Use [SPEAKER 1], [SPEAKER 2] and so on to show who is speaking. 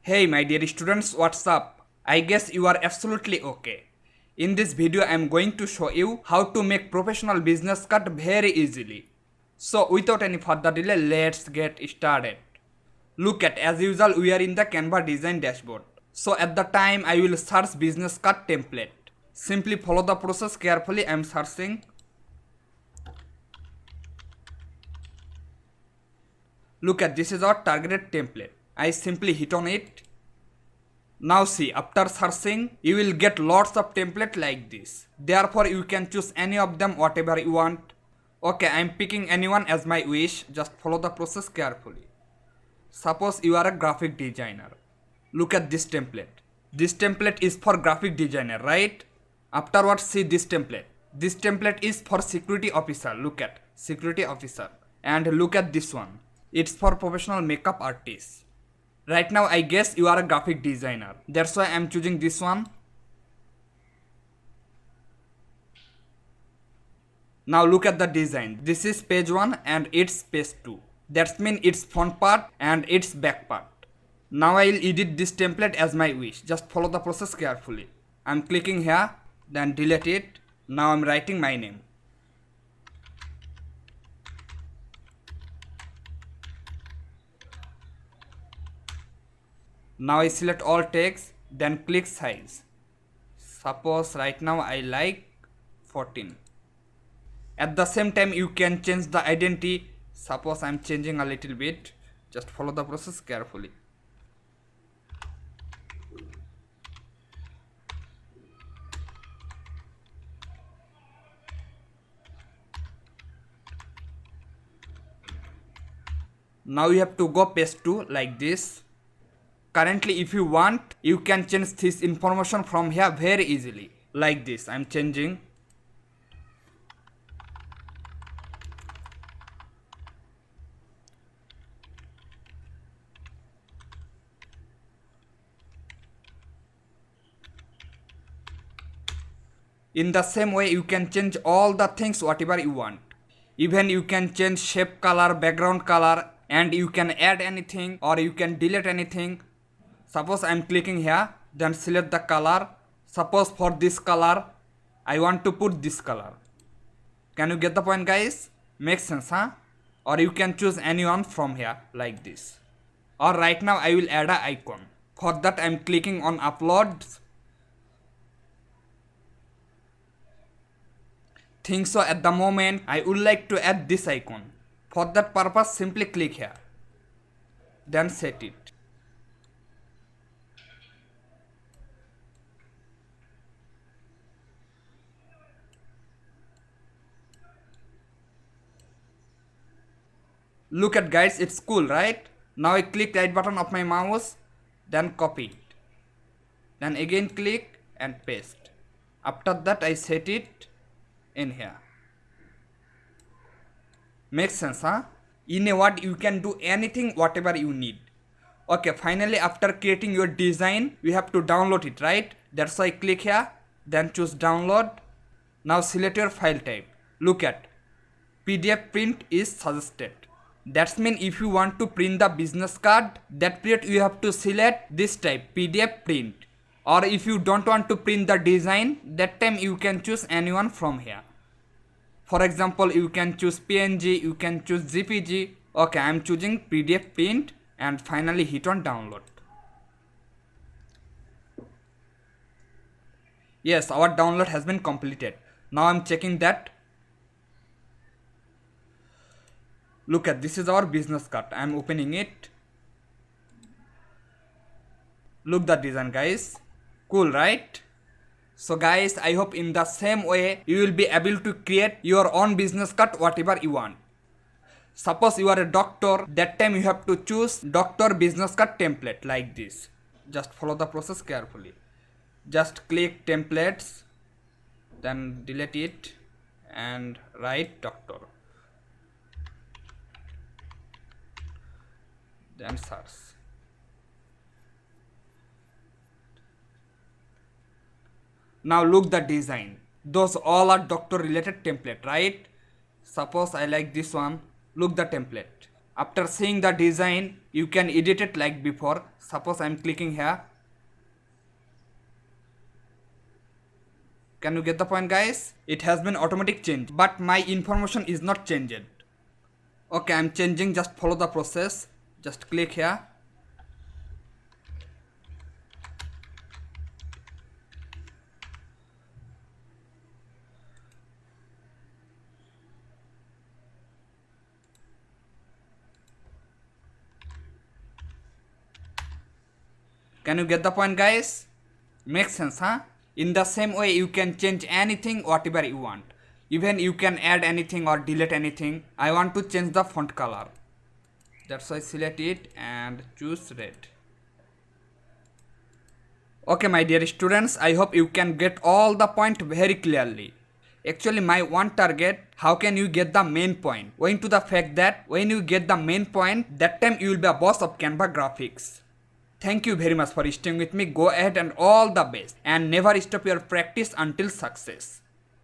[SPEAKER 1] Hey my dear students, what's up? I guess you are absolutely okay. In this video I am going to show you how to make professional business card very easily. So without any further delay, let's get started. Look at, as usual, we are in the Canva design dashboard. So at the time I will search business card template. Simply follow the process carefully. I am searching. Look at, this is our targeted template. I simply hit on it. Now see, after searching, you will get lots of templates like this. Therefore, you can choose any of them, whatever you want. Okay, I am picking anyone as my wish. Just follow the process carefully. Suppose you are a graphic designer. Look at this template. This template is for graphic designer, right? Afterwards, see this template. This template is for security officer. Look at security officer. And look at this one. It's for professional makeup artists. Right now I guess you are a graphic designer. That's why I'm choosing this one. Now look at the design. This is page 1 and it's page 2. That means it's front part and it's back part. Now I'll edit this template as my wish. Just follow the process carefully. I'm clicking here, then delete it. Now I'm writing my name. Now I select all text, then click size. Suppose right now I like 14. At the same time you can change the identity. Suppose I'm changing a little bit. Just follow the process carefully. Now you have to go page 2 like this. Currently, if you want, you can change this information from here very easily. Like this, I'm changing. In the same way, you can change all the things whatever you want. Even you can change shape color, background color, and you can add anything or you can delete anything. Suppose I'm clicking here, then select the color. Suppose for this color, I want to put this color. Can you get the point, guys? Makes sense, huh? Or you can choose anyone from here, like this. Or right now I will add an icon. For that I'm clicking on upload. Think so at the moment I would like to add this icon. For that purpose, simply click here. Then set it. Look at, guys, it's cool, right? Now I click right button of my mouse, then copy it. Then again click and paste. After that I set it in here. Makes sense, huh? In a word, you can do anything whatever you need. Okay, finally after creating your design, we have to download it, right? That's why I click here, then choose download. Now select your file type. Look at, PDF print is suggested. That means if you want to print the business card, that period you have to select this type, PDF print. Or if you don't want to print the design, that time you can choose anyone from here. For example, you can choose PNG, you can choose JPG. Okay, I am choosing PDF print and finally hit on download. Yes, our download has been completed. Now I am checking that. Look at, this is our business card. I am opening it. Look the design, guys. Cool, right? So guys, I hope in the same way you will be able to create your own business card whatever you want. Suppose you are a doctor, that time you have to choose doctor business card template like this. Just follow the process carefully. Just click templates, then delete it and write doctor. Then search. Now look the design. Those all are doctor related template, right? Suppose I like this one. Look the template. After seeing the design, you can edit it like before. Suppose I'm clicking here. Can you get the point, guys? It has been automatic change, but my information is not changed. Okay, I'm changing, just follow the process. Just click here. Can you get the point, guys? Makes sense, huh? In the same way, you can change anything, whatever you want. Even you can add anything or delete anything. I want to change the font color. That's why select it and choose red. Okay, my dear students, I hope you can get all the point very clearly. Actually, my one target, how can you get the main point? Owing to the fact that when you get the main point, that time you will be a boss of Canva graphics. Thank you very much for staying with me. Go ahead and all the best. And never stop your practice until success.